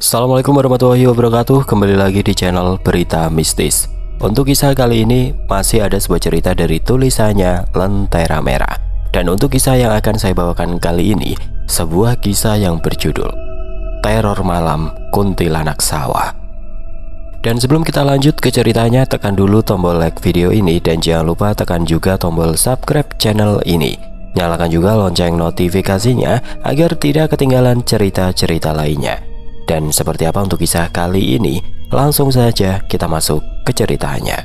Assalamualaikum warahmatullahi wabarakatuh. Kembali lagi di channel Berita Mistis. Untuk kisah kali ini masih ada sebuah cerita dari tulisannya Lentera Merah. Dan untuk kisah yang akan saya bawakan kali ini, sebuah kisah yang berjudul Teror Malam Kuntilanak Sawah. Dan sebelum kita lanjut ke ceritanya, tekan dulu tombol like video ini dan jangan lupa tekan juga tombol subscribe channel ini. Nyalakan juga lonceng notifikasinya agar tidak ketinggalan cerita-cerita lainnya. Dan seperti apa untuk kisah kali ini? Langsung saja kita masuk ke ceritanya.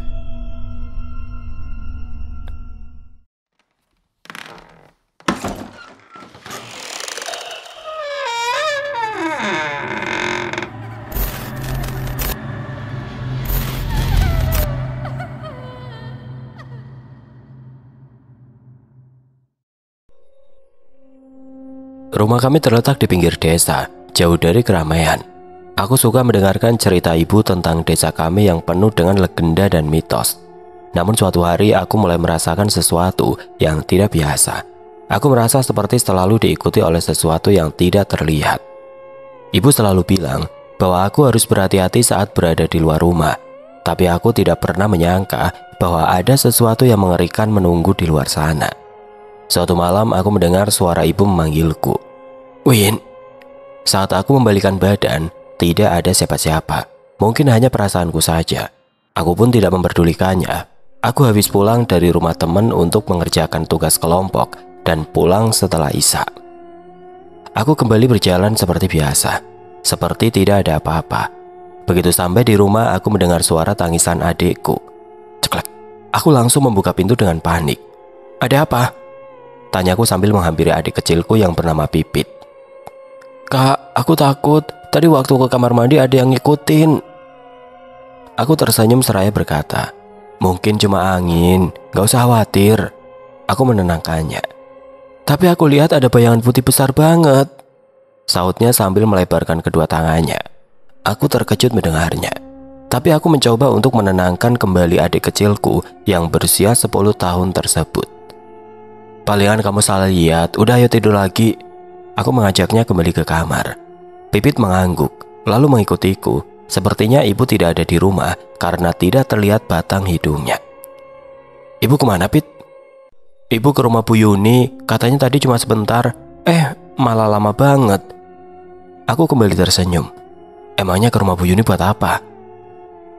Rumah kami terletak di pinggir desa, jauh dari keramaian. Aku suka mendengarkan cerita ibu tentang desa kami yang penuh dengan legenda dan mitos. Namun suatu hari aku mulai merasakan sesuatu yang tidak biasa. Aku merasa seperti selalu diikuti oleh sesuatu yang tidak terlihat. Ibu selalu bilang bahwa aku harus berhati-hati saat berada di luar rumah. Tapi aku tidak pernah menyangka bahwa ada sesuatu yang mengerikan menunggu di luar sana. Suatu malam aku mendengar suara ibu memanggilku. "Win." Saat aku membalikan badan, tidak ada siapa-siapa. Mungkin hanya perasaanku saja. Aku pun tidak memperdulikannya. Aku habis pulang dari rumah teman untuk mengerjakan tugas kelompok dan pulang setelah Isya. Aku kembali berjalan seperti biasa, seperti tidak ada apa-apa. Begitu sampai di rumah, aku mendengar suara tangisan adikku. Ceklek. Aku langsung membuka pintu dengan panik. "Ada apa?" tanyaku sambil menghampiri adik kecilku yang bernama Pipit. "Kak, aku takut. Tadi waktu ke kamar mandi ada yang ngikutin." Aku tersenyum seraya berkata, "Mungkin cuma angin, gak usah khawatir." Aku menenangkannya. "Tapi aku lihat ada bayangan putih besar banget," sautnya sambil melebarkan kedua tangannya. Aku terkejut mendengarnya. Tapi aku mencoba untuk menenangkan kembali adik kecilku yang berusia 10 tahun tersebut. "Palingan kamu salah lihat, udah ayo tidur lagi." Aku mengajaknya kembali ke kamar. Pipit mengangguk, lalu mengikutiku. Sepertinya ibu tidak ada di rumah karena tidak terlihat batang hidungnya. "Ibu kemana, Pit?" "Ibu ke rumah Bu Yuni, katanya tadi cuma sebentar. Malah lama banget." Aku kembali tersenyum. "Emangnya ke rumah Bu Yuni buat apa?"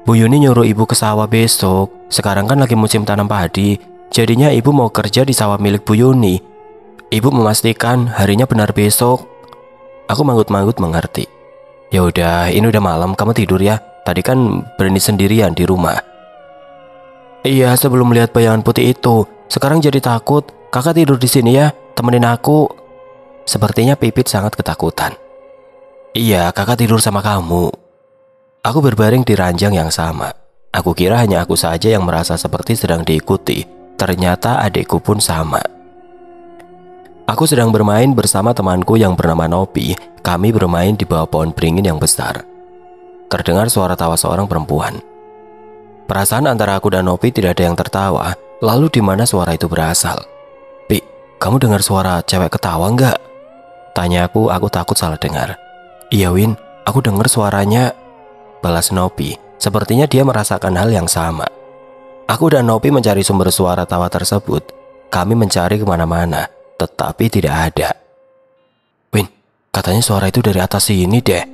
"Bu Yuni nyuruh ibu ke sawah besok. Sekarang kan lagi musim tanam padi. Jadinya ibu mau kerja di sawah milik Bu Yuni. Ibu memastikan harinya benar besok." Aku manggut-manggut mengerti. "Ya udah, ini udah malam, kamu tidur ya. Tadi kan berani sendirian di rumah." "Iya, sebelum melihat bayangan putih itu. Sekarang jadi takut. Kakak tidur di sini ya, temenin aku." Sepertinya Pipit sangat ketakutan. "Iya, kakak tidur sama kamu." Aku berbaring di ranjang yang sama. Aku kira hanya aku saja yang merasa seperti sedang diikuti. Ternyata adikku pun sama. Aku sedang bermain bersama temanku yang bernama Nopi. Kami bermain di bawah pohon beringin yang besar. Terdengar suara tawa seorang perempuan. Perasaan antara aku dan Nopi tidak ada yang tertawa. Lalu di mana suara itu berasal? "Pi, kamu dengar suara cewek ketawa nggak?" tanyaku, aku takut salah dengar. "Iya Win, aku dengar suaranya," balas Nopi. Sepertinya dia merasakan hal yang sama. Aku dan Nopi mencari sumber suara tawa tersebut. Kami mencari kemana-mana, tetapi tidak ada. "Win, katanya suara itu dari atas sini deh."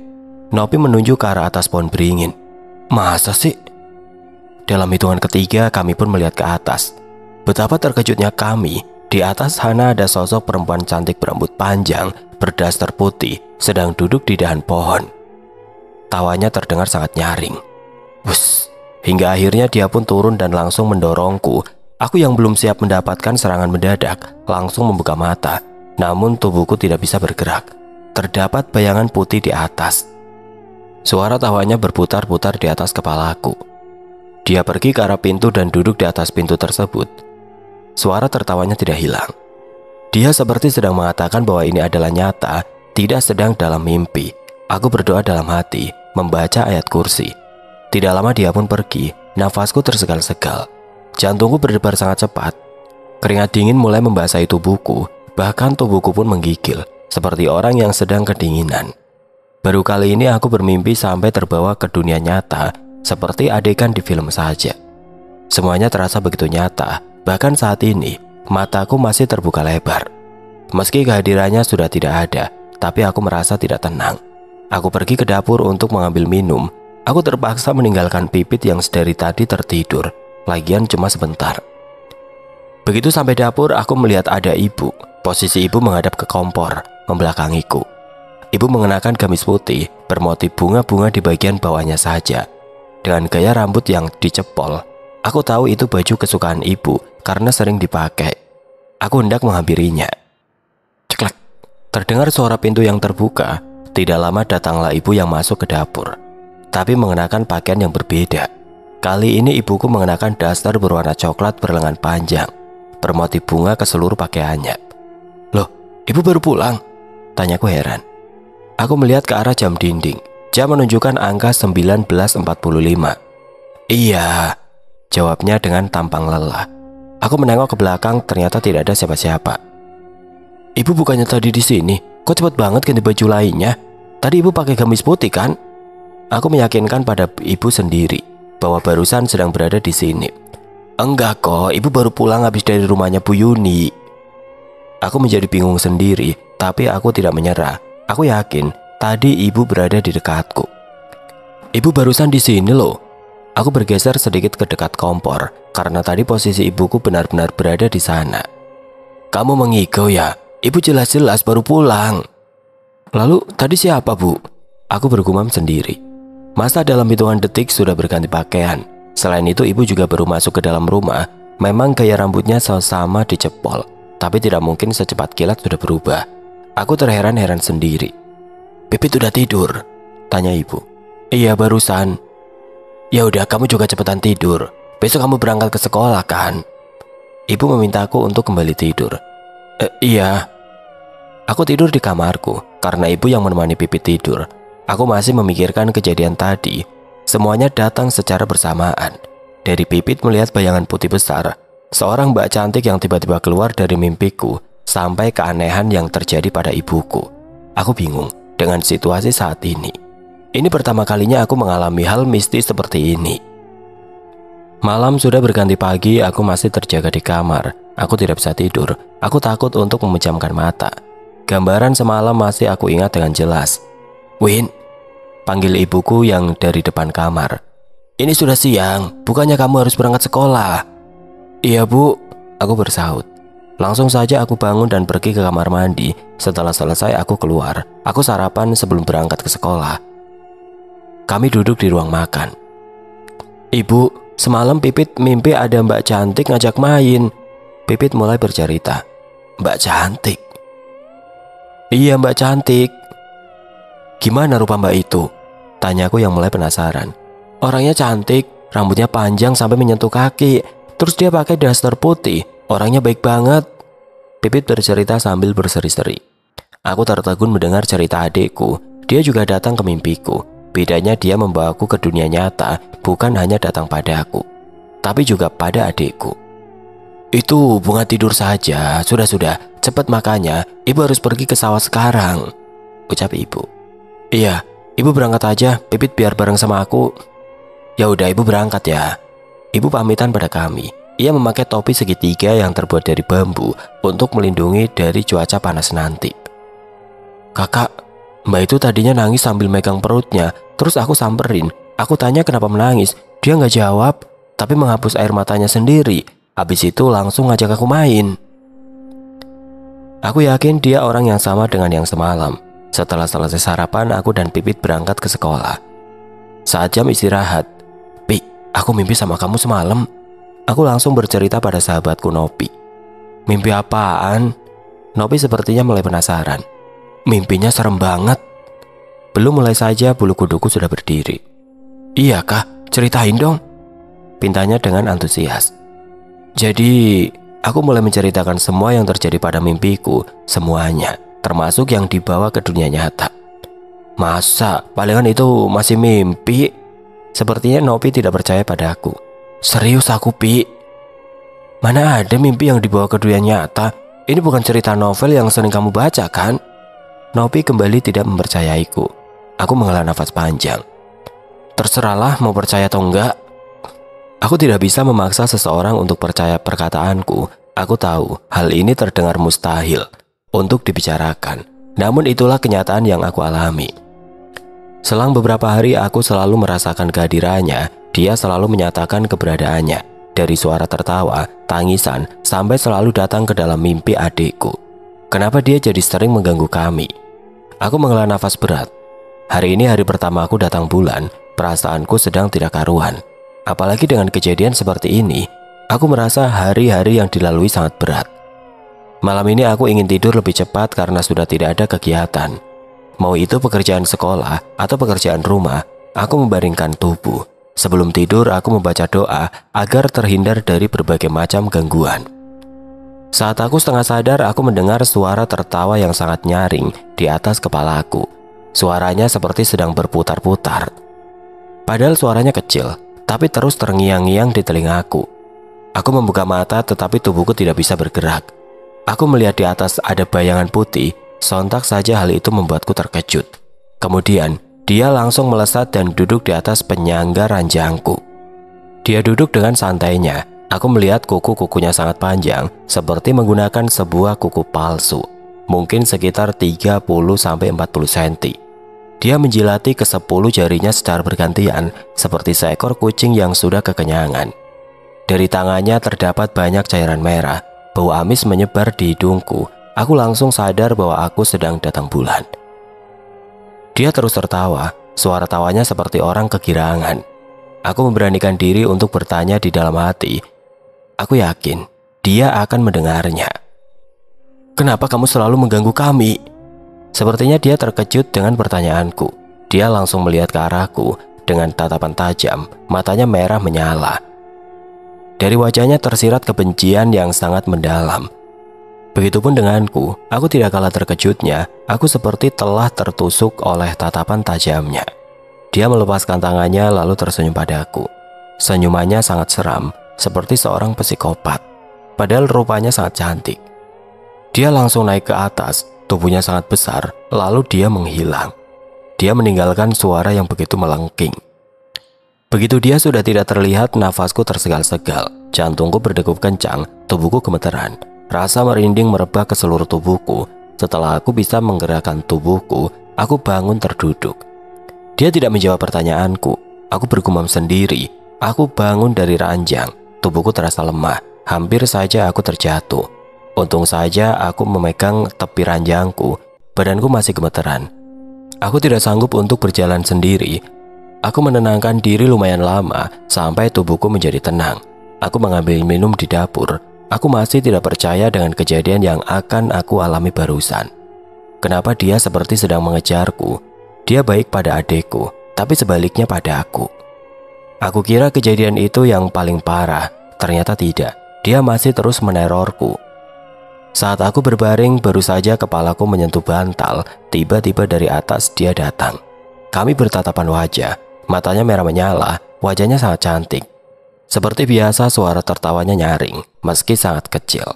Nopi menunjuk ke arah atas pohon beringin. "Masa sih?" Dalam hitungan ketiga kami pun melihat ke atas. Betapa terkejutnya kami. Di atas sana ada sosok perempuan cantik berambut panjang, berdaster putih, sedang duduk di dahan pohon. Tawanya terdengar sangat nyaring. Wus, hingga akhirnya dia pun turun dan langsung mendorongku. Aku yang belum siap mendapatkan serangan mendadak langsung membuka mata. Namun tubuhku tidak bisa bergerak. Terdapat bayangan putih di atas. Suara tawanya berputar-putar di atas kepalaku. Dia pergi ke arah pintu dan duduk di atas pintu tersebut. Suara tertawanya tidak hilang. Dia seperti sedang mengatakan bahwa ini adalah nyata, tidak sedang dalam mimpi. Aku berdoa dalam hati, membaca ayat kursi. Tidak lama dia pun pergi. Nafasku tersegal-segal. Jantungku berdebar sangat cepat. Keringat dingin mulai membasahi tubuhku. Bahkan tubuhku pun menggigil, seperti orang yang sedang kedinginan. Baru kali ini aku bermimpi sampai terbawa ke dunia nyata, seperti adegan di film saja. Semuanya terasa begitu nyata, bahkan saat ini mataku masih terbuka lebar. Meski kehadirannya sudah tidak ada, tapi aku merasa tidak tenang. Aku pergi ke dapur untuk mengambil minum. Aku terpaksa meninggalkan Pipit yang sedari tadi tertidur, lagian cuma sebentar. Begitu sampai dapur, aku melihat ada ibu. Posisi ibu menghadap ke kompor, membelakangiku. Ibu mengenakan gamis putih, bermotif bunga-bunga di bagian bawahnya saja. Dengan gaya rambut yang dicepol, aku tahu itu baju kesukaan ibu karena sering dipakai. Aku hendak menghampirinya. Ceklek, terdengar suara pintu yang terbuka. Tidak lama datanglah ibu yang masuk ke dapur, tapi mengenakan pakaian yang berbeda. Kali ini ibuku mengenakan daster berwarna coklat berlengan panjang, bermotif bunga ke seluruh pakaiannya. Loh, ibu baru pulang? Tanyaku heran. Aku melihat ke arah jam dinding. Jam menunjukkan angka 19.45. Iya, jawabnya dengan tampang lelah. Aku menengok ke belakang, ternyata tidak ada siapa-siapa. Ibu bukannya tadi di sini? Kok cepat banget ganti baju lainnya? Tadi ibu pakai gamis putih kan? Aku meyakinkan pada ibu sendiri bahwa barusan sedang berada di sini. Enggak kok, ibu baru pulang habis dari rumahnya Bu Yuni. Aku menjadi bingung sendiri, tapi aku tidak menyerah. Aku yakin tadi ibu berada di dekatku. Ibu barusan di sini loh. Aku bergeser sedikit ke dekat kompor karena tadi posisi ibuku benar-benar berada di sana. Kamu mengigau ya? Ibu jelas-jelas baru pulang. Lalu tadi siapa, Bu? Aku bergumam sendiri. Masa dalam hitungan detik sudah berganti pakaian. Selain itu ibu juga baru masuk ke dalam rumah. Memang gaya rambutnya sama dicepol, tapi tidak mungkin secepat kilat sudah berubah. Aku terheran-heran sendiri. Pipit udah tidur? Tanya ibu. Iya barusan. Ya udah, kamu juga cepetan tidur. Besok kamu berangkat ke sekolah kan? Ibu memintaku untuk kembali tidur. Iya. Aku tidur di kamarku karena ibu yang menemani Pipit tidur. Aku masih memikirkan kejadian tadi. Semuanya datang secara bersamaan. Dari Pipit melihat bayangan putih besar, seorang mbak cantik yang tiba-tiba keluar dari mimpiku, sampai keanehan yang terjadi pada ibuku. Aku bingung dengan situasi saat ini. Ini pertama kalinya aku mengalami hal mistis seperti ini. Malam sudah berganti pagi, aku masih terjaga di kamar. Aku tidak bisa tidur. Aku takut untuk memejamkan mata. Gambaran semalam masih aku ingat dengan jelas. Win, panggil ibuku yang dari depan kamar. Ini sudah siang, bukannya kamu harus berangkat sekolah? Iya Bu, aku bersahut. Langsung saja aku bangun dan pergi ke kamar mandi. Setelah selesai aku keluar. Aku sarapan sebelum berangkat ke sekolah. Kami duduk di ruang makan. Ibu, semalam Pipit mimpi ada mbak cantik ngajak main. Pipit mulai bercerita. Mbak cantik? Iya mbak cantik. Gimana rupa mbak itu? Tanyaku yang mulai penasaran. Orangnya cantik, rambutnya panjang sampai menyentuh kaki. Terus dia pakai daster putih. Orangnya baik banget. Pipit bercerita sambil berseri-seri. Aku tertegun mendengar cerita adikku. Dia juga datang ke mimpiku. Bedanya dia membawaku ke dunia nyata, bukan hanya datang padaku, tapi juga pada adikku. Itu bunga tidur saja. Sudah, cepat makanya. Ibu harus pergi ke sawah sekarang, ucap ibu. Iya, ibu berangkat aja. Pipit biar bareng sama aku. Ya udah, ibu berangkat ya. Ibu pamitan pada kami. Ia memakai topi segitiga yang terbuat dari bambu untuk melindungi dari cuaca panas nanti. Kakak, mbak itu tadinya nangis sambil megang perutnya. Terus aku samperin. Aku tanya kenapa menangis. Dia nggak jawab, tapi menghapus air matanya sendiri. Habis itu langsung ngajak aku main. Aku yakin dia orang yang sama dengan yang semalam. Setelah selesai sarapan, aku dan Pipit berangkat ke sekolah. Saat jam istirahat, Pi, aku mimpi sama kamu semalam. Aku langsung bercerita pada sahabatku Nopi. Mimpi apaan? Nopi sepertinya mulai penasaran. Mimpinya serem banget. Belum mulai saja bulu kuduku sudah berdiri. Iya kah? Ceritain dong, pintanya dengan antusias. Jadi, aku mulai menceritakan semua yang terjadi pada mimpiku. Semuanya, termasuk yang dibawa ke dunia nyata. Masa? Palingan itu masih mimpi? Sepertinya Nopi tidak percaya padaku. Serius aku, Pi. Mana ada mimpi yang dibawa ke dunia nyata? Ini bukan cerita novel yang sering kamu baca kan? Nopi kembali tidak mempercayaiku. Aku menghela nafas panjang. Terserahlah mau percaya atau enggak. Aku tidak bisa memaksa seseorang untuk percaya perkataanku. Aku tahu hal ini terdengar mustahil untuk dibicarakan. Namun itulah kenyataan yang aku alami. Selang beberapa hari aku selalu merasakan kehadirannya. Dia selalu menyatakan keberadaannya. Dari suara tertawa, tangisan, sampai selalu datang ke dalam mimpi adikku. Kenapa dia jadi sering mengganggu kami? Aku menghela nafas berat. Hari ini hari pertama aku datang bulan. Perasaanku sedang tidak karuan. Apalagi dengan kejadian seperti ini, aku merasa hari-hari yang dilalui sangat berat. Malam ini aku ingin tidur lebih cepat karena sudah tidak ada kegiatan. Mau itu pekerjaan sekolah atau pekerjaan rumah, aku membaringkan tubuh. Sebelum tidur aku membaca doa agar terhindar dari berbagai macam gangguan. Saat aku setengah sadar, aku mendengar suara tertawa yang sangat nyaring di atas kepalaku. Suaranya seperti sedang berputar-putar. Padahal suaranya kecil, tapi terus terngiang-ngiang di telingaku. Aku membuka mata tetapi tubuhku tidak bisa bergerak. Aku melihat di atas ada bayangan putih, sontak saja hal itu membuatku terkejut. Kemudian, dia langsung melesat dan duduk di atas penyangga ranjangku. Dia duduk dengan santainya. Aku melihat kuku-kukunya sangat panjang, seperti menggunakan sebuah kuku palsu. Mungkin sekitar 30-40 cm. Dia menjilati ke-10 jarinya secara bergantian, seperti seekor kucing yang sudah kekenyangan. Dari tangannya terdapat banyak cairan merah. Bau amis menyebar di hidungku. Aku langsung sadar bahwa aku sedang datang bulan. Dia terus tertawa. Suara tawanya seperti orang kegirangan. Aku memberanikan diri untuk bertanya di dalam hati. Aku yakin dia akan mendengarnya. "Kenapa kamu selalu mengganggu kami?" Sepertinya dia terkejut dengan pertanyaanku. Dia langsung melihat ke arahku dengan tatapan tajam, matanya merah menyala. Dari wajahnya tersirat kebencian yang sangat mendalam. Begitupun denganku, aku tidak kalah terkejutnya. Aku seperti telah tertusuk oleh tatapan tajamnya. Dia melepaskan tangannya lalu tersenyum padaku. Senyumannya sangat seram, seperti seorang psikopat. Padahal rupanya sangat cantik. Dia langsung naik ke atas. Tubuhnya sangat besar, lalu dia menghilang. Dia meninggalkan suara yang begitu melengking. Begitu dia sudah tidak terlihat, nafasku tersegal-segal. Jantungku berdegup kencang, tubuhku gemeteran. Rasa merinding merebak ke seluruh tubuhku. Setelah aku bisa menggerakkan tubuhku, aku bangun terduduk. Dia tidak menjawab pertanyaanku. Aku bergumam sendiri. Aku bangun dari ranjang. Tubuhku terasa lemah. Hampir saja aku terjatuh. Untung saja aku memegang tepi ranjangku. Badanku masih gemeteran. Aku tidak sanggup untuk berjalan sendiri. Aku menenangkan diri lumayan lama sampai tubuhku menjadi tenang. Aku mengambil minum di dapur. Aku masih tidak percaya dengan kejadian yang akan aku alami barusan. Kenapa dia seperti sedang mengejarku? Dia baik pada adekku, tapi sebaliknya pada aku. Aku kira kejadian itu yang paling parah. Ternyata tidak. Dia masih terus menerorku. Saat aku berbaring, baru saja kepalaku menyentuh bantal, tiba-tiba dari atas dia datang. Kami bertatapan wajah, matanya merah menyala, wajahnya sangat cantik. Seperti biasa suara tertawanya nyaring, meski sangat kecil.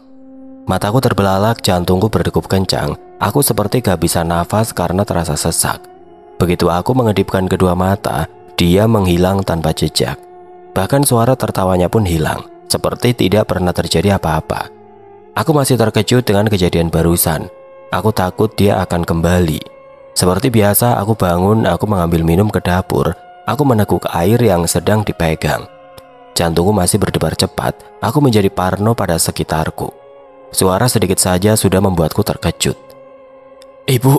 Mataku terbelalak, jantungku berdegup kencang, aku seperti gak bisa nafas karena terasa sesak. Begitu aku mengedipkan kedua mata, dia menghilang tanpa jejak. Bahkan suara tertawanya pun hilang, seperti tidak pernah terjadi apa-apa. Aku masih terkejut dengan kejadian barusan. Aku takut dia akan kembali. Seperti biasa aku bangun, aku mengambil minum ke dapur. Aku meneguk air yang sedang dipegang. Jantungku masih berdebar cepat. Aku menjadi parno pada sekitarku. Suara sedikit saja sudah membuatku terkejut. "Ibu!"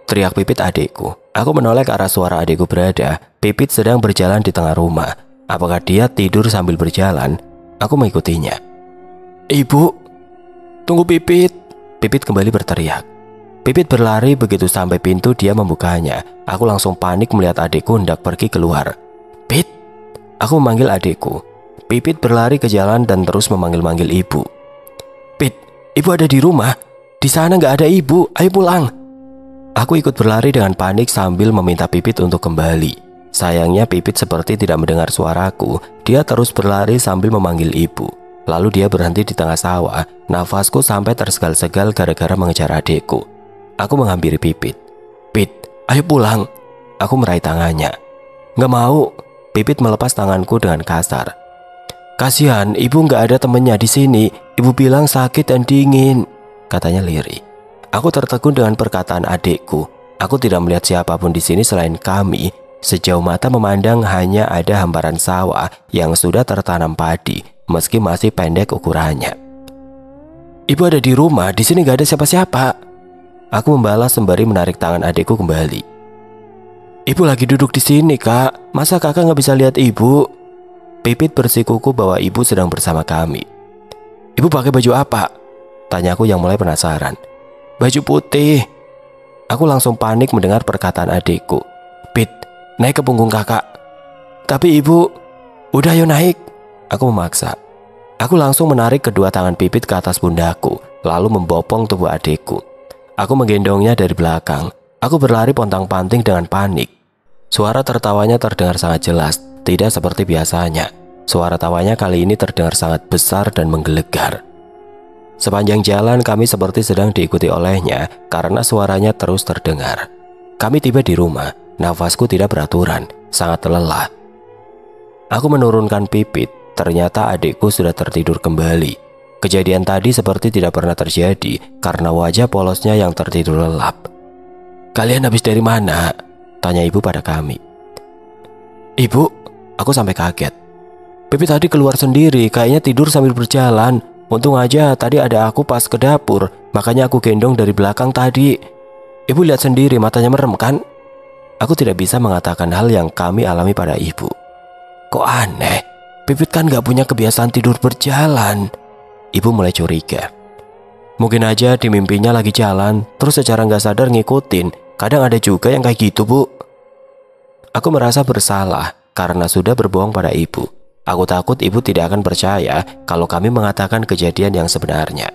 teriak Pipit adikku. Aku menoleh ke arah suara adikku berada. Pipit sedang berjalan di tengah rumah. Apakah dia tidur sambil berjalan? Aku mengikutinya. "Ibu! Tunggu Pipit!" Pipit kembali berteriak. Pipit berlari, begitu sampai pintu dia membukanya. Aku langsung panik melihat adikku hendak pergi keluar. "Pit!" Aku memanggil adikku. Pipit berlari ke jalan dan terus memanggil-manggil ibu. "Pit, ibu ada di rumah? Di sana nggak ada ibu, ayo pulang!" Aku ikut berlari dengan panik sambil meminta Pipit untuk kembali. Sayangnya Pipit seperti tidak mendengar suaraku. Dia terus berlari sambil memanggil ibu. Lalu dia berhenti di tengah sawah. Nafasku sampai tersegal-segal gara-gara mengejar adikku. Aku menghampiri Pipit. "Pit, ayo pulang. Aku meraih tangannya. Nggak mau. Pipit melepas tanganku dengan kasar. Kasihan, ibu nggak ada temennya di sini. Ibu bilang sakit dan dingin, katanya lirih. Aku tertegun dengan perkataan adikku. Aku tidak melihat siapapun di sini selain kami. Sejauh mata memandang hanya ada hamparan sawah yang sudah tertanam padi, meski masih pendek ukurannya. Ibu ada di rumah, di sini nggak ada siapa-siapa. Aku membalas sembari menarik tangan adikku kembali. Ibu lagi duduk di sini, Kak. Masa kakak nggak bisa lihat ibu? Pipit bersikuku bahwa ibu sedang bersama kami. Ibu pakai baju apa? Tanyaku yang mulai penasaran. Baju putih. Aku langsung panik mendengar perkataan adikku. Pit, naik ke punggung kakak. Tapi ibu, udah ayo naik. Aku memaksa. Aku langsung menarik kedua tangan Pipit ke atas pundakku, lalu membopong tubuh adikku. Aku menggendongnya dari belakang. Aku berlari pontang-panting dengan panik. Suara tertawanya terdengar sangat jelas, tidak seperti biasanya. Suara tawanya kali ini terdengar sangat besar dan menggelegar. Sepanjang jalan kami seperti sedang diikuti olehnya karena suaranya terus terdengar. Kami tiba di rumah, nafasku tidak beraturan, sangat lelah. Aku menurunkan Pipit, ternyata adikku sudah tertidur kembali. Kejadian tadi seperti tidak pernah terjadi karena wajah polosnya yang tertidur lelap. Kalian habis dari mana? Tanya ibu pada kami. Ibu, aku sampai kaget. Pipit tadi keluar sendiri, kayaknya tidur sambil berjalan. Untung aja tadi ada aku pas ke dapur, makanya aku gendong dari belakang tadi. Ibu lihat sendiri matanya merem kan? Aku tidak bisa mengatakan hal yang kami alami pada ibu. Kok aneh? Pipit kan gak punya kebiasaan tidur berjalan. Ibu mulai curiga. Mungkin aja di mimpinya lagi jalan, terus secara gak sadar ngikutin. Kadang ada juga yang kayak gitu, Bu. Aku merasa bersalah karena sudah berbohong pada ibu. Aku takut ibu tidak akan percaya kalau kami mengatakan kejadian yang sebenarnya.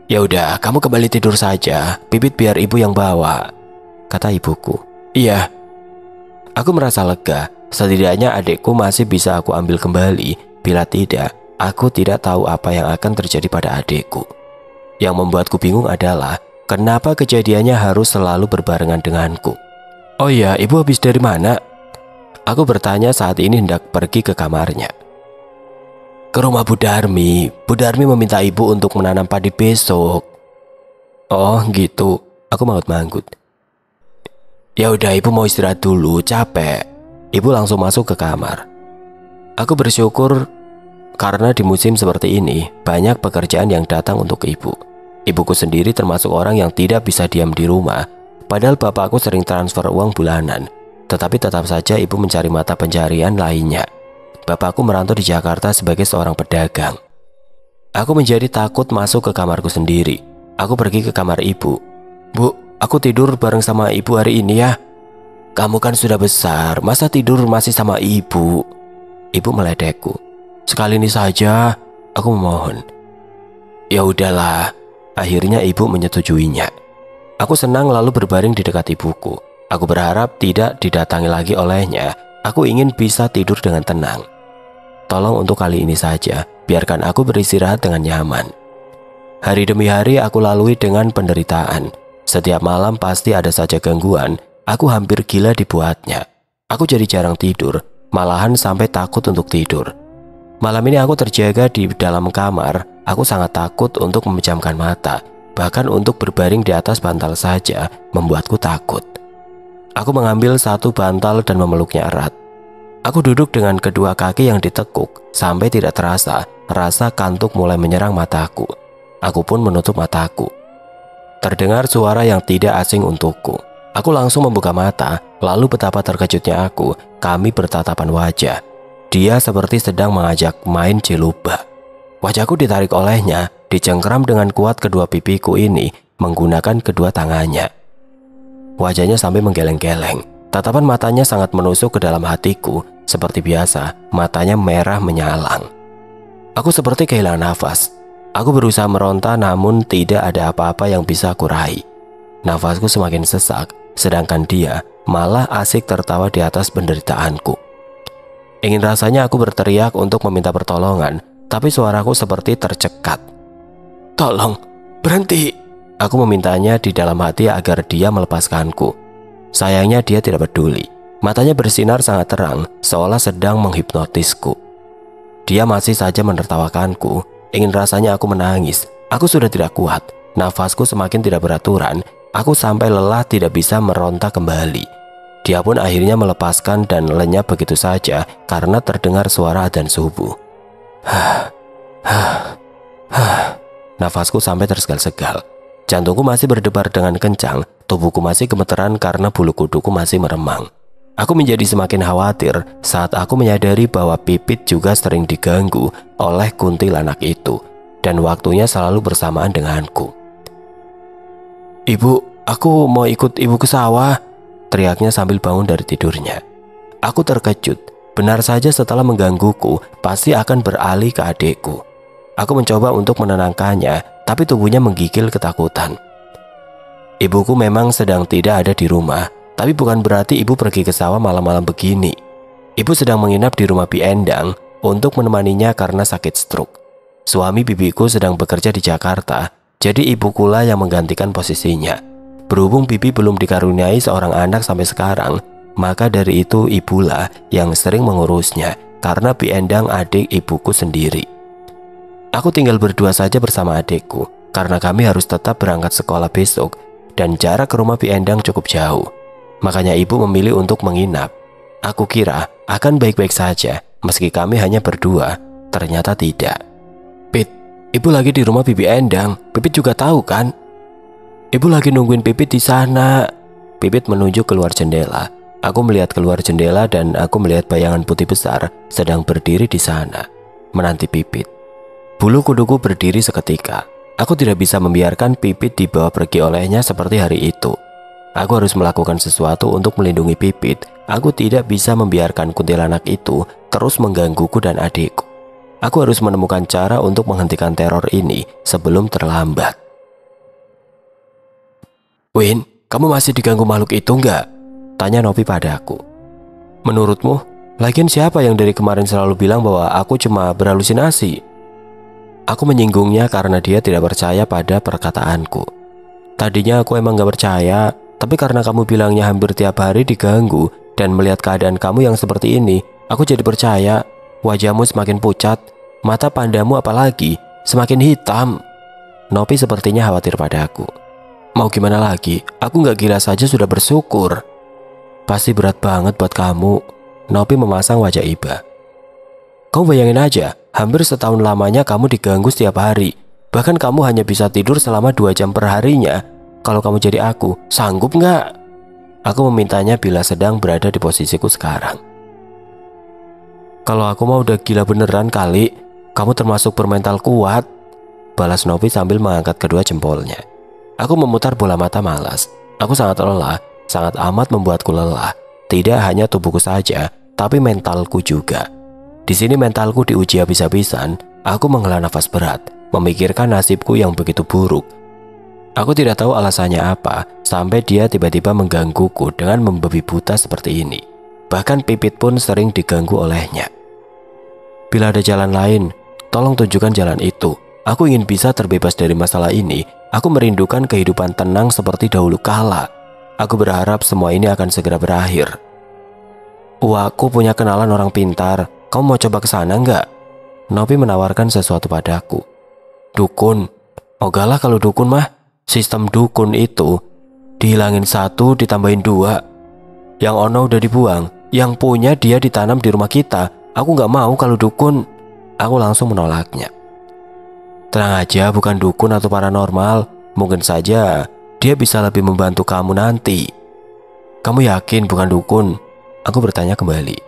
Ya udah, kamu kembali tidur saja. Pipit biar ibu yang bawa, kata ibuku. Iya. Aku merasa lega. Setidaknya adikku masih bisa aku ambil kembali. Bila tidak, aku tidak tahu apa yang akan terjadi pada adikku. Yang membuatku bingung adalah kenapa kejadiannya harus selalu berbarengan denganku. Oh iya, ibu habis dari mana? Aku bertanya saat ini hendak pergi ke kamarnya. Ke rumah Bu Darmi. Bu Darmi meminta ibu untuk menanam padi besok. Oh gitu. Aku manggut-manggut. Ya udah, ibu mau istirahat dulu, capek. Ibu langsung masuk ke kamar. Aku bersyukur karena di musim seperti ini banyak pekerjaan yang datang untuk ibu. Ibuku sendiri termasuk orang yang tidak bisa diam di rumah. Padahal bapakku sering transfer uang bulanan. Tetapi tetap saja ibu mencari mata pencarian lainnya. Bapakku merantau di Jakarta sebagai seorang pedagang. Aku menjadi takut masuk ke kamarku sendiri. Aku pergi ke kamar ibu. Bu, aku tidur bareng sama ibu hari ini ya. Kamu kan sudah besar, masa tidur masih sama ibu? Ibu meledekku. Sekali ini saja, aku memohon. Ya udahlah. Akhirnya ibu menyetujuinya. Aku senang lalu berbaring di dekat ibuku. Aku berharap tidak didatangi lagi olehnya. Aku ingin bisa tidur dengan tenang. Tolong untuk kali ini saja, biarkan aku beristirahat dengan nyaman. Hari demi hari aku lalui dengan penderitaan. Setiap malam pasti ada saja gangguan. Aku hampir gila dibuatnya. Aku jadi jarang tidur, malahan sampai takut untuk tidur. Malam ini aku terjaga di dalam kamar. Aku sangat takut untuk memejamkan mata. Bahkan untuk berbaring di atas bantal saja membuatku takut. Aku mengambil satu bantal dan memeluknya erat. Aku duduk dengan kedua kaki yang ditekuk sampai tidak terasa rasa kantuk mulai menyerang mataku. Aku pun menutup mataku. Terdengar suara yang tidak asing untukku. Aku langsung membuka mata, lalu betapa terkejutnya aku. Kami bertatapan wajah. Dia seperti sedang mengajak main ciluba. Wajahku ditarik olehnya, dicengkram dengan kuat kedua pipiku ini menggunakan kedua tangannya. Wajahnya sampai menggeleng-geleng. Tatapan matanya sangat menusuk ke dalam hatiku. Seperti biasa, matanya merah menyalang. Aku seperti kehilangan nafas. Aku berusaha meronta namun tidak ada apa-apa yang bisa aku raih. Nafasku semakin sesak, sedangkan dia malah asik tertawa di atas penderitaanku. Ingin rasanya aku berteriak untuk meminta pertolongan, tapi suaraku seperti tercekat. Tolong, berhenti. Aku memintanya di dalam hati agar dia melepaskanku. Sayangnya dia tidak peduli. Matanya bersinar sangat terang, seolah sedang menghipnotisku. Dia masih saja menertawakanku. Ingin rasanya aku menangis. Aku sudah tidak kuat. Nafasku semakin tidak beraturan. Aku sampai lelah tidak bisa meronta kembali. Dia pun akhirnya melepaskan dan lenyap begitu saja karena terdengar suara adzan subuh. Nafasku sampai tersegal-segal. Jantungku masih berdebar dengan kencang. Tubuhku masih gemeteran karena bulu kuduku masih meremang. Aku menjadi semakin khawatir saat aku menyadari bahwa Pipit juga sering diganggu oleh kuntilanak itu, dan waktunya selalu bersamaan denganku. "Ibu, aku mau ikut ibu ke sawah," teriaknya sambil bangun dari tidurnya. Aku terkejut. Benar saja setelah menggangguku, pasti akan beralih ke adikku. Aku mencoba untuk menenangkannya, tapi tubuhnya menggigil ketakutan. Ibuku memang sedang tidak ada di rumah, tapi bukan berarti ibu pergi ke sawah malam-malam begini. Ibu sedang menginap di rumah Bi Endang untuk menemaninya karena sakit stroke. Suami bibiku sedang bekerja di Jakarta, jadi ibukulah yang menggantikan posisinya. Berhubung bibi belum dikaruniai seorang anak sampai sekarang, maka dari itu ibulah yang sering mengurusnya karena Bi Endang adik ibuku sendiri. Aku tinggal berdua saja bersama adikku karena kami harus tetap berangkat sekolah besok dan jarak ke rumah Bi Endang cukup jauh. Makanya ibu memilih untuk menginap. Aku kira akan baik-baik saja meski kami hanya berdua. Ternyata tidak. "Pit, ibu lagi di rumah Bibi Endang. Pipit juga tahu kan?" "Ibu lagi nungguin Pipit di sana." Pipit menunjuk keluar jendela. Aku melihat keluar jendela dan aku melihat bayangan putih besar sedang berdiri di sana, menanti Pipit. Bulu kuduku berdiri seketika. Aku tidak bisa membiarkan Pipit dibawa pergi olehnya seperti hari itu. Aku harus melakukan sesuatu untuk melindungi Pipit. Aku tidak bisa membiarkan kuntilanak itu terus menggangguku dan adikku. Aku harus menemukan cara untuk menghentikan teror ini sebelum terlambat. "Win, kamu masih diganggu makhluk itu nggak?" tanya Nopi padaku. "Menurutmu, lagian siapa yang dari kemarin selalu bilang bahwa aku cuma berhalusinasi?" Aku menyinggungnya karena dia tidak percaya pada perkataanku. "Tadinya aku emang gak percaya, tapi karena kamu bilangnya hampir tiap hari diganggu dan melihat keadaan kamu yang seperti ini, aku jadi percaya. Wajahmu semakin pucat, mata pandamu apalagi semakin hitam." Nopi sepertinya khawatir padaku. "Mau gimana lagi? Aku gak gila saja sudah bersyukur." "Pasti berat banget buat kamu." Nopi memasang wajah iba. "Kamu bayangin aja, hampir setahun lamanya kamu diganggu setiap hari. Bahkan kamu hanya bisa tidur selama 2 jam per harinya. Kalau kamu jadi aku, sanggup nggak?" Aku memintanya bila sedang berada di posisiku sekarang. "Kalau aku mau udah gila beneran kali, kamu termasuk bermental kuat," balas Novi sambil mengangkat kedua jempolnya. Aku memutar bola mata malas. Aku sangat lelah, sangat amat membuatku lelah. Tidak hanya tubuhku saja, tapi mentalku juga. Di sini mentalku diuji habis-habisan. Aku menghela nafas berat, memikirkan nasibku yang begitu buruk. Aku tidak tahu alasannya apa, sampai dia tiba-tiba menggangguku dengan membabi buta seperti ini. Bahkan Pipit pun sering diganggu olehnya. "Bila ada jalan lain, tolong tunjukkan jalan itu. Aku ingin bisa terbebas dari masalah ini. Aku merindukan kehidupan tenang seperti dahulu kala. Aku berharap semua ini akan segera berakhir." Aku punya kenalan orang pintar. Kamu mau coba ke sana nggak?" Nopi menawarkan sesuatu padaku. "Dukun? Ogalah kalau dukun mah. Sistem dukun itu dihilangin 1 ditambahin 2. Yang ono udah dibuang, yang punya dia ditanam di rumah kita. Aku nggak mau kalau dukun." Aku langsung menolaknya. "Tenang aja, bukan dukun atau paranormal. Mungkin saja dia bisa lebih membantu kamu nanti." "Kamu yakin bukan dukun?" Aku bertanya kembali.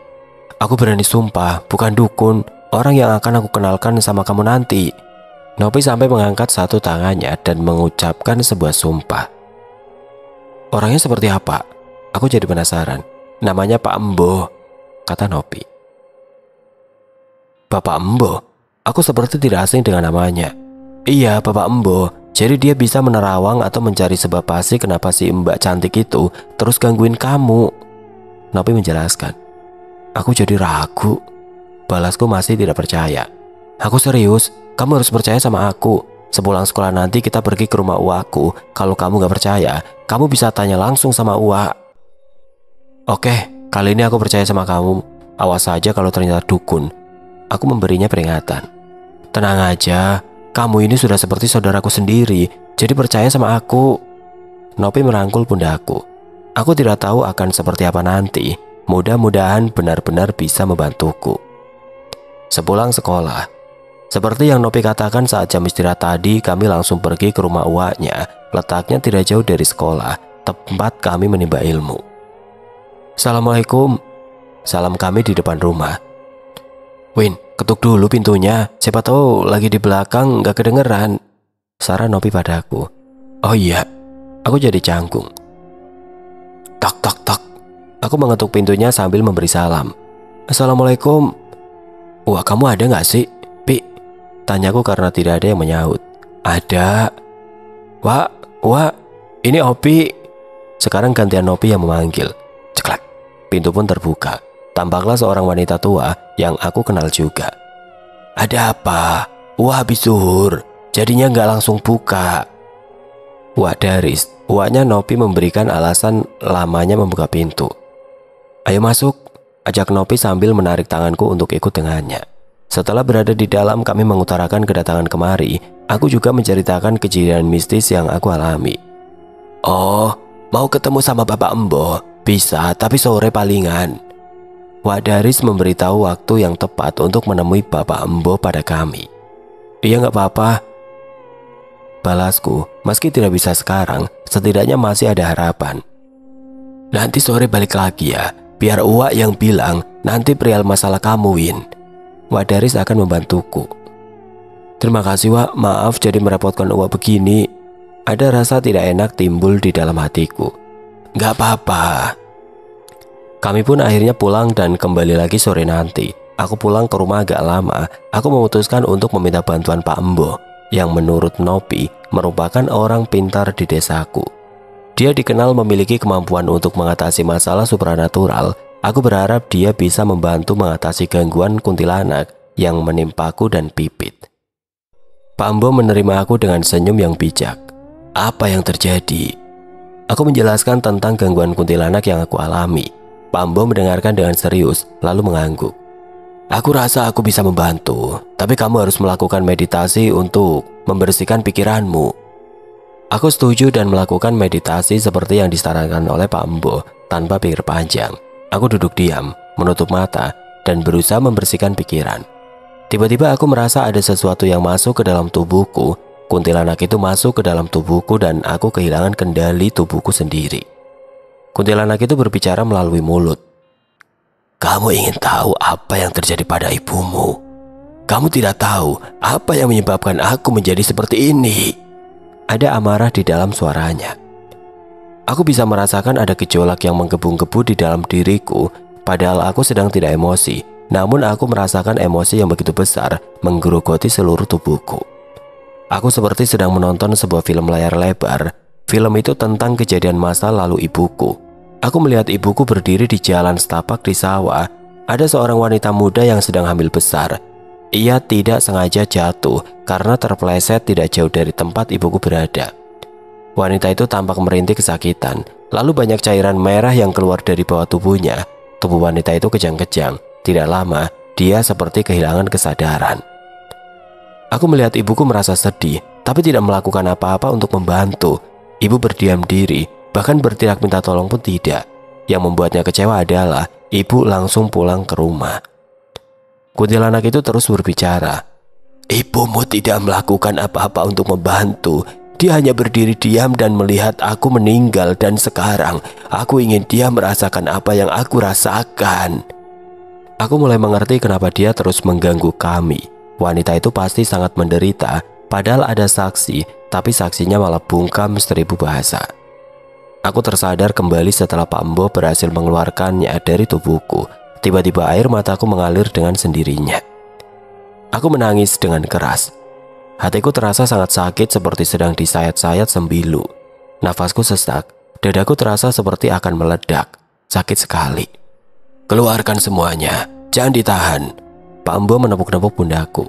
"Aku berani sumpah, bukan dukun. Orang yang akan aku kenalkan sama kamu nanti." Nopi sampai mengangkat satu tangannya dan mengucapkan sebuah sumpah. "Orangnya seperti apa?" Aku jadi penasaran. "Namanya Pak Embo," kata Nopi. "Bapak Embo?" Aku seperti tidak asing dengan namanya. "Iya, Bapak Embo. Jadi dia bisa menerawang atau mencari sebab pasti kenapa si Mbak cantik itu terus gangguin kamu." Nopi menjelaskan. Aku jadi ragu. Balasku masih tidak percaya. "Aku serius, kamu harus percaya sama aku. Sepulang sekolah nanti kita pergi ke rumah uakku. Kalau kamu gak percaya, kamu bisa tanya langsung sama uak." Oke, kali ini aku percaya sama kamu. Awas saja kalau ternyata dukun. Aku memberinya peringatan. Tenang aja, kamu ini sudah seperti saudaraku sendiri, jadi percaya sama aku. Nopi merangkul pundakku. Aku tidak tahu akan seperti apa nanti. Mudah-mudahan benar-benar bisa membantuku. Sepulang sekolah, seperti yang Nopi katakan saat jam istirahat tadi, kami langsung pergi ke rumah uaknya. Letaknya tidak jauh dari sekolah, tempat kami menimba ilmu. Assalamualaikum. Salam kami di depan rumah. Win, ketuk dulu pintunya. Siapa tahu lagi di belakang gak kedengeran. Saran Nopi padaku. Oh iya, aku jadi canggung. Tak tak tak. Aku mengetuk pintunya sambil memberi salam. Assalamualaikum. Wah, kamu ada gak sih, Pi? Tanyaku karena tidak ada yang menyaut. Ada. Wah, ini Opi. Sekarang gantian Nopi yang memanggil. Ceklek. Pintu pun terbuka. Tampaklah seorang wanita tua yang aku kenal juga. Ada apa? Wah, habis zuhur. Jadinya nggak langsung buka. Wah, Daris. Uaknya Nopi memberikan alasan lamanya membuka pintu. Ayo masuk, ajak Nopi sambil menarik tanganku untuk ikut dengannya. Setelah berada di dalam, kami mengutarakan kedatangan kemari. Aku juga menceritakan kejadian mistis yang aku alami. Oh, mau ketemu sama Bapak Embo? Bisa, tapi sore palingan. Wak Daris memberitahu waktu yang tepat untuk menemui Bapak Embo pada kami. Iya nggak apa-apa. Balasku, meski tidak bisa sekarang, setidaknya masih ada harapan. Nanti sore balik lagi ya. Biar Uwak yang bilang, nanti perihal masalah kamu, Win. Wak Daris akan membantuku. Terima kasih, Wak. Maaf jadi merepotkan Uwak begini. Ada rasa tidak enak timbul di dalam hatiku. Gak apa-apa. Kami pun akhirnya pulang dan kembali lagi sore nanti. Aku pulang ke rumah agak lama. Aku memutuskan untuk meminta bantuan Pak Embo, yang menurut Nopi merupakan orang pintar di desaku. Dia dikenal memiliki kemampuan untuk mengatasi masalah supranatural. Aku berharap dia bisa membantu mengatasi gangguan kuntilanak yang menimpaku dan Pipit. Pak Embo menerima aku dengan senyum yang bijak. Apa yang terjadi? Aku menjelaskan tentang gangguan kuntilanak yang aku alami. Pak Embo mendengarkan dengan serius, lalu mengangguk. Aku rasa aku bisa membantu, tapi kamu harus melakukan meditasi untuk membersihkan pikiranmu. Aku setuju dan melakukan meditasi seperti yang disarankan oleh Pak Embo tanpa pikir panjang. Aku duduk diam, menutup mata, dan berusaha membersihkan pikiran. Tiba-tiba aku merasa ada sesuatu yang masuk ke dalam tubuhku. Kuntilanak itu masuk ke dalam tubuhku dan aku kehilangan kendali tubuhku sendiri. Kuntilanak itu berbicara melalui mulut. Kamu ingin tahu apa yang terjadi pada ibumu? Kamu tidak tahu apa yang menyebabkan aku menjadi seperti ini. Ada amarah di dalam suaranya. Aku bisa merasakan ada gejolak yang menggebu-gebu di dalam diriku. Padahal aku sedang tidak emosi, namun aku merasakan emosi yang begitu besar menggerogoti seluruh tubuhku. Aku seperti sedang menonton sebuah film layar lebar. Film itu tentang kejadian masa lalu ibuku. Aku melihat ibuku berdiri di jalan setapak di sawah. Ada seorang wanita muda yang sedang hamil besar. Ia tidak sengaja jatuh karena terpeleset tidak jauh dari tempat ibuku berada. Wanita itu tampak merintih kesakitan. Lalu banyak cairan merah yang keluar dari bawah tubuhnya. Tubuh wanita itu kejang-kejang. Tidak lama, dia seperti kehilangan kesadaran. Aku melihat ibuku merasa sedih, tapi tidak melakukan apa-apa untuk membantu. Ibu berdiam diri, bahkan berteriak minta tolong pun tidak. Yang membuatnya kecewa adalah ibu langsung pulang ke rumah. Kuntilanak itu terus berbicara. Ibumu tidak melakukan apa-apa untuk membantu. Dia hanya berdiri diam dan melihat aku meninggal, dan sekarang aku ingin dia merasakan apa yang aku rasakan. Aku mulai mengerti kenapa dia terus mengganggu kami. Wanita itu pasti sangat menderita, padahal ada saksi, tapi saksinya malah bungkam 1000 bahasa. Aku tersadar kembali setelah Pak Embo berhasil mengeluarkannya dari tubuhku. Tiba-tiba air mataku mengalir dengan sendirinya. Aku menangis dengan keras. Hatiku terasa sangat sakit seperti sedang disayat-sayat sembilu. Nafasku sesak, dadaku terasa seperti akan meledak. Sakit sekali. Keluarkan semuanya, jangan ditahan. Pak Embo menepuk-nepuk pundakku.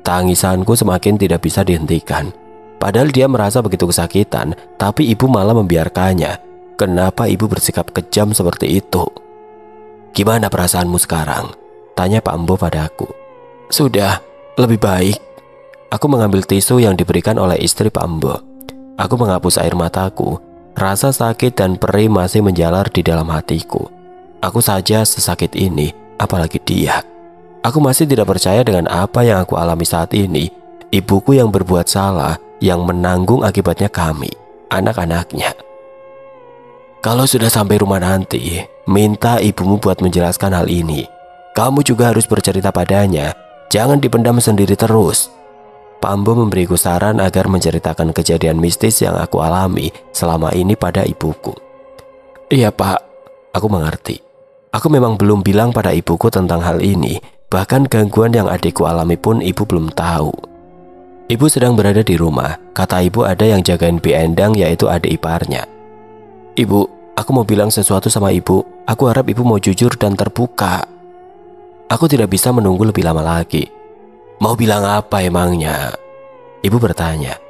Tangisanku semakin tidak bisa dihentikan. Padahal dia merasa begitu kesakitan, tapi ibu malah membiarkannya. kenapa ibu bersikap kejam seperti itu. Gimana perasaanmu sekarang? Tanya Pak Embo padaku. Sudah, lebih baik. Aku mengambil tisu yang diberikan oleh istri Pak Embo. Aku menghapus air mataku. Rasa sakit dan perih masih menjalar di dalam hatiku. Aku saja sesakit ini, apalagi dia. Aku masih tidak percaya dengan apa yang aku alami saat ini. Ibuku yang berbuat salah, yang menanggung akibatnya kami, anak-anaknya. Kalau sudah sampai rumah nanti, minta ibumu buat menjelaskan hal ini. Kamu juga harus bercerita padanya. Jangan dipendam sendiri terus. Pak Ambo memberiku saran agar menceritakan kejadian mistis yang aku alami selama ini pada ibuku. Iya Pak, aku mengerti. Aku memang belum bilang pada ibuku tentang hal ini. Bahkan gangguan yang adikku alami pun ibu belum tahu. Ibu sedang berada di rumah. Kata ibu ada yang jagain Bi Endang, yaitu adik iparnya. Ibu, aku mau bilang sesuatu sama ibu. Aku harap ibu mau jujur dan terbuka. Aku tidak bisa menunggu lebih lama lagi. Mau bilang apa emangnya? Ibu bertanya.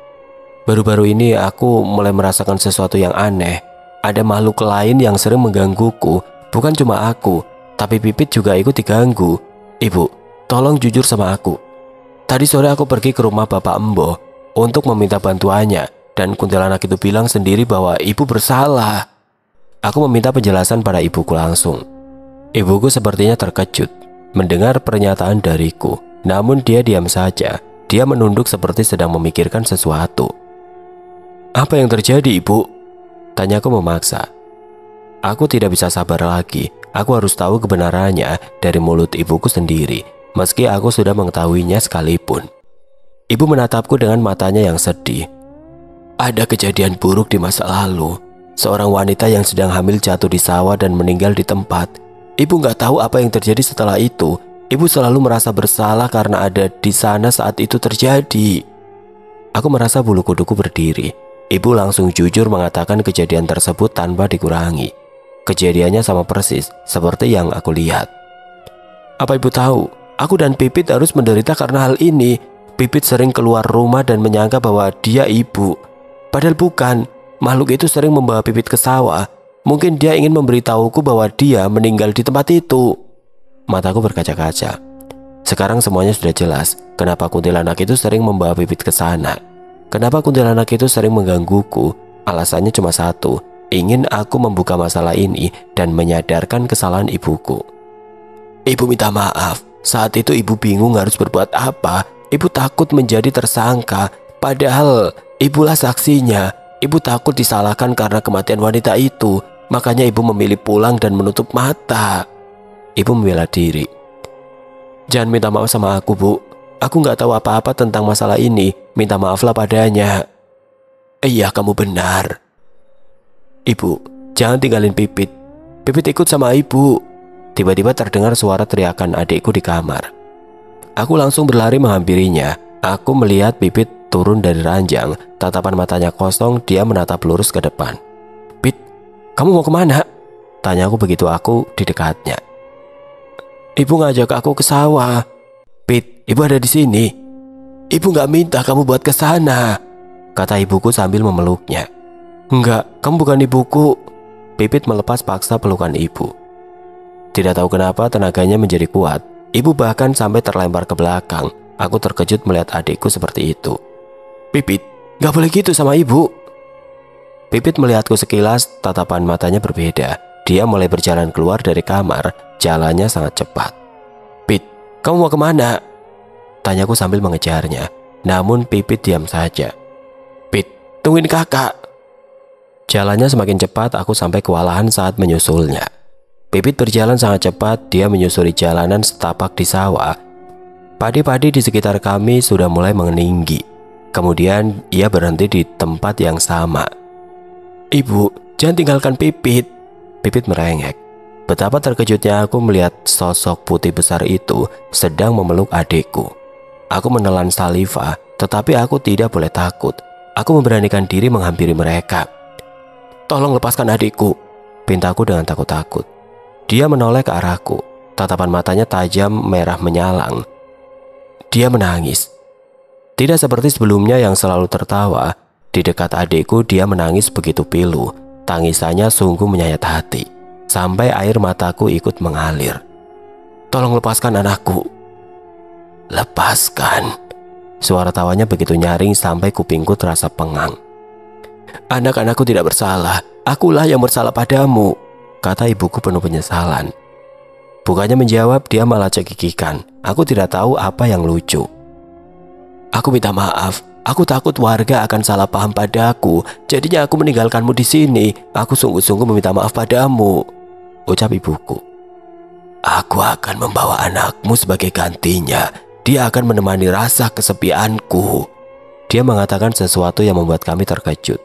Baru-baru ini aku mulai merasakan sesuatu yang aneh. Ada makhluk lain yang sering menggangguku. Bukan cuma aku, tapi Pipit juga ikut diganggu. Ibu, tolong jujur sama aku. Tadi sore aku pergi ke rumah Bapak Embo untuk meminta bantuannya, dan kuntilanak itu bilang sendiri bahwa ibu bersalah. Aku meminta penjelasan pada ibuku langsung. Ibuku sepertinya terkejut mendengar pernyataan dariku, namun dia diam saja. Dia menunduk seperti sedang memikirkan sesuatu. Apa yang terjadi, Ibu? Tanyaku memaksa. Aku tidak bisa sabar lagi. Aku harus tahu kebenarannya dari mulut ibuku sendiri, meski aku sudah mengetahuinya sekalipun. Ibu menatapku dengan matanya yang sedih. Ada kejadian buruk di masa lalu. Seorang wanita yang sedang hamil jatuh di sawah dan meninggal di tempat. Ibu nggak tahu apa yang terjadi setelah itu. Ibu selalu merasa bersalah karena ada di sana saat itu terjadi. Aku merasa bulu kuduku berdiri. Ibu langsung jujur mengatakan kejadian tersebut tanpa dikurangi. Kejadiannya sama persis seperti yang aku lihat. Apa ibu tahu? Aku dan Pipit harus menderita karena hal ini. Pipit sering keluar rumah dan menyangka bahwa dia ibu. Padahal bukan. Makhluk itu sering membawa Pipit ke sawah. Mungkin dia ingin memberitahuku bahwa dia meninggal di tempat itu. Mataku berkaca-kaca. Sekarang semuanya sudah jelas. Kenapa kuntilanak itu sering membawa Pipit ke sana? Kenapa kuntilanak itu sering menggangguku? Alasannya cuma satu. Ingin aku membuka masalah ini dan menyadarkan kesalahan ibuku. Ibu minta maaf. Saat itu ibu bingung harus berbuat apa. Ibu takut menjadi tersangka. Padahal ibulah saksinya. Ibu takut disalahkan karena kematian wanita itu. Makanya ibu memilih pulang dan menutup mata. Ibu membela diri. Jangan minta maaf sama aku, Bu. Aku nggak tahu apa-apa tentang masalah ini. Minta maaflah padanya. Iya, kamu benar. Ibu, jangan tinggalin Pipit. Pipit ikut sama ibu. Tiba-tiba terdengar suara teriakan adikku di kamar. Aku langsung berlari menghampirinya. Aku melihat Pipit turun dari ranjang. Tatapan matanya kosong, dia menatap lurus ke depan. Pit, kamu mau kemana? Tanya aku begitu aku di dekatnya. Ibu ngajak aku ke sawah. Pit, ibu ada di sini. Ibu nggak minta kamu buat ke sana, kata ibuku sambil memeluknya. Enggak, kamu bukan ibuku. Pipit melepas paksa pelukan ibu. Tidak tahu kenapa tenaganya menjadi kuat. Ibu bahkan sampai terlempar ke belakang. Aku terkejut melihat adikku seperti itu. Pipit, gak boleh gitu sama ibu. Pipit melihatku sekilas, tatapan matanya berbeda. Dia mulai berjalan keluar dari kamar. Jalannya sangat cepat. Pit, kamu mau kemana? Tanyaku sambil mengejarnya. Namun Pipit diam saja. Pit, tungguin kakak. Jalannya semakin cepat, aku sampai kewalahan saat menyusulnya. Pipit berjalan sangat cepat, dia menyusuri jalanan setapak di sawah. Padi-padi di sekitar kami sudah mulai meninggi. Kemudian ia berhenti di tempat yang sama. Ibu, jangan tinggalkan Pipit. Pipit merengek. Betapa terkejutnya aku melihat sosok putih besar itu sedang memeluk adikku. Aku menelan saliva, tetapi aku tidak boleh takut. Aku memberanikan diri menghampiri mereka. Tolong lepaskan adikku, pintaku dengan takut-takut. Dia menoleh ke arahku. Tatapan matanya tajam merah menyalang. Dia menangis. Tidak seperti sebelumnya yang selalu tertawa. Di dekat adikku dia menangis begitu pilu. Tangisannya sungguh menyayat hati, sampai air mataku ikut mengalir. "Tolong lepaskan anakku." "Lepaskan?" Suara tawanya begitu nyaring sampai kupingku terasa pengang. "Anak-anakku tidak bersalah, akulah yang bersalah padamu," kata ibuku penuh penyesalan. Bukannya menjawab, dia malah cekikikan. Aku tidak tahu apa yang lucu. "Aku minta maaf. Aku takut warga akan salah paham padaku. Jadinya aku meninggalkanmu di sini. Aku sungguh-sungguh meminta maaf padamu," ucap ibuku. "Aku akan membawa anakmu sebagai gantinya. Dia akan menemani rasa kesepianku." Dia mengatakan sesuatu yang membuat kami terkejut.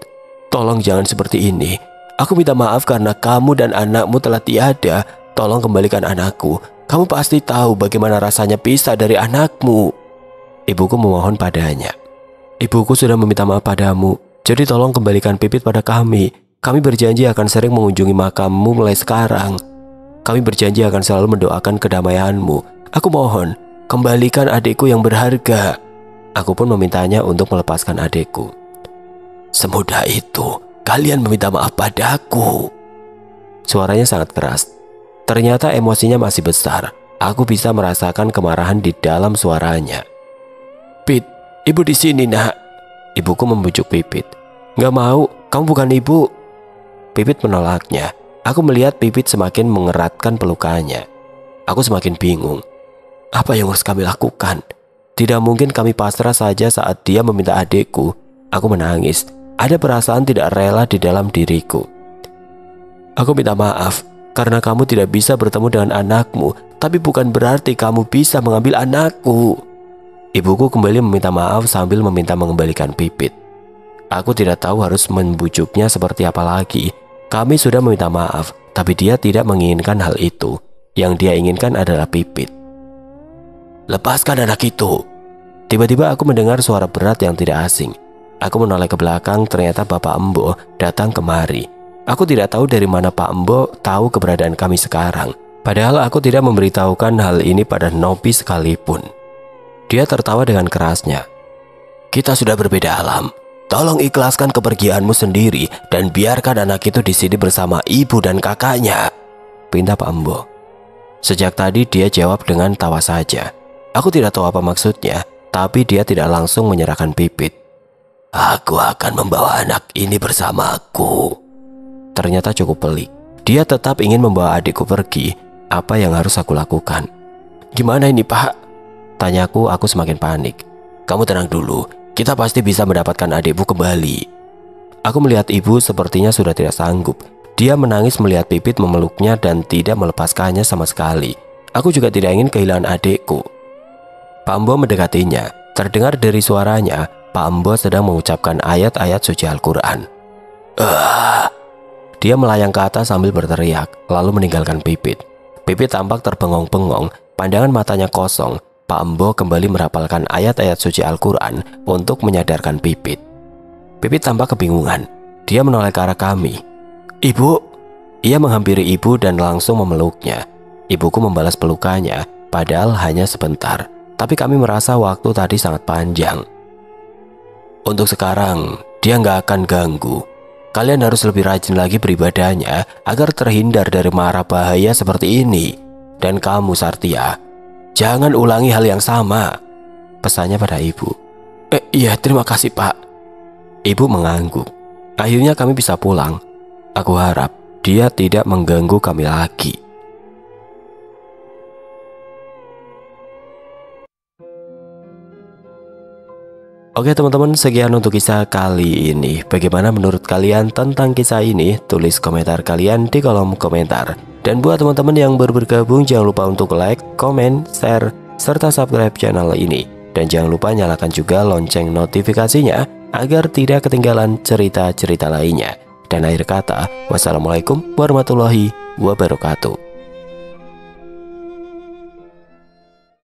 "Tolong jangan seperti ini. Aku minta maaf karena kamu dan anakmu telah tiada. Tolong kembalikan anakku. Kamu pasti tahu bagaimana rasanya pisah dari anakmu." Ibuku memohon padanya. "Ibuku sudah meminta maaf padamu. Jadi tolong kembalikan Pipit pada kami. Kami berjanji akan sering mengunjungi makammu mulai sekarang. Kami berjanji akan selalu mendoakan kedamaianmu. Aku mohon, kembalikan adikku yang berharga." Aku pun memintanya untuk melepaskan adikku. "Semudah itu kalian meminta maaf padaku?" Suaranya sangat keras. Ternyata emosinya masih besar. Aku bisa merasakan kemarahan di dalam suaranya. "Pit, ibu di sini, Nak." Ibuku membujuk Pipit. "Nggak mau, kamu bukan ibu." Pipit menolaknya. Aku melihat Pipit semakin mengeratkan pelukannya. Aku semakin bingung. Apa yang harus kami lakukan? Tidak mungkin kami pasrah saja saat dia meminta adikku. Aku menangis. Ada perasaan tidak rela di dalam diriku. "Aku minta maaf karena kamu tidak bisa bertemu dengan anakmu, tapi bukan berarti kamu bisa mengambil anakku." Ibuku kembali meminta maaf sambil meminta mengembalikan Pipit. Aku tidak tahu harus membujuknya seperti apa lagi. Kami sudah meminta maaf, tapi dia tidak menginginkan hal itu. Yang dia inginkan adalah Pipit. "Lepaskan anak itu." Tiba-tiba aku mendengar suara berat yang tidak asing. Aku menoleh ke belakang, ternyata Bapak Embo datang kemari. Aku tidak tahu dari mana Pak Embo tahu keberadaan kami sekarang. Padahal aku tidak memberitahukan hal ini pada Nopi sekalipun. Dia tertawa dengan kerasnya. "Kita sudah berbeda alam. Tolong ikhlaskan kepergianmu sendiri dan biarkan anak itu di sini bersama ibu dan kakaknya," pinta Pak Embo. Sejak tadi dia jawab dengan tawa saja. Aku tidak tahu apa maksudnya, tapi dia tidak langsung menyerahkan Pipit. "Aku akan membawa anak ini bersamaku." Ternyata cukup pelik. Dia tetap ingin membawa adikku pergi. Apa yang harus aku lakukan? "Gimana ini, Pak?" tanyaku. Aku semakin panik. "Kamu tenang dulu. Kita pasti bisa mendapatkan adikmu kembali." Aku melihat ibu sepertinya sudah tidak sanggup. Dia menangis melihat Pipit memeluknya dan tidak melepaskannya sama sekali. Aku juga tidak ingin kehilangan adikku. Pak Embo mendekatinya. Terdengar dari suaranya, Pak Embo sedang mengucapkan ayat-ayat suci Al-Quran. Dia melayang ke atas sambil berteriak, lalu meninggalkan Pipit. Pipit tampak terbengong-bengong, pandangan matanya kosong. Pak Embo kembali merapalkan ayat-ayat suci Al-Quran untuk menyadarkan Pipit. Pipit tampak kebingungan. Dia menoleh ke arah kami. "Ibu." Ia menghampiri ibu dan langsung memeluknya. Ibuku membalas pelukannya, padahal hanya sebentar. Tapi kami merasa waktu tadi sangat panjang. "Untuk sekarang, dia nggak akan ganggu. Kalian harus lebih rajin lagi beribadahnya agar terhindar dari mara bahaya seperti ini. Dan kamu, Sartia, jangan ulangi hal yang sama," pesannya pada ibu. Iya, terima kasih, Pak." Ibu mengangguk. Akhirnya kami bisa pulang. Aku harap dia tidak mengganggu kami lagi. Oke teman-teman, sekian untuk kisah kali ini. Bagaimana menurut kalian tentang kisah ini? Tulis komentar kalian di kolom komentar. Dan buat teman-teman yang baru bergabung, jangan lupa untuk like, komen, share, serta subscribe channel ini. Dan jangan lupa nyalakan juga lonceng notifikasinya agar tidak ketinggalan cerita-cerita lainnya. Dan akhir kata, wassalamualaikum warahmatullahi wabarakatuh.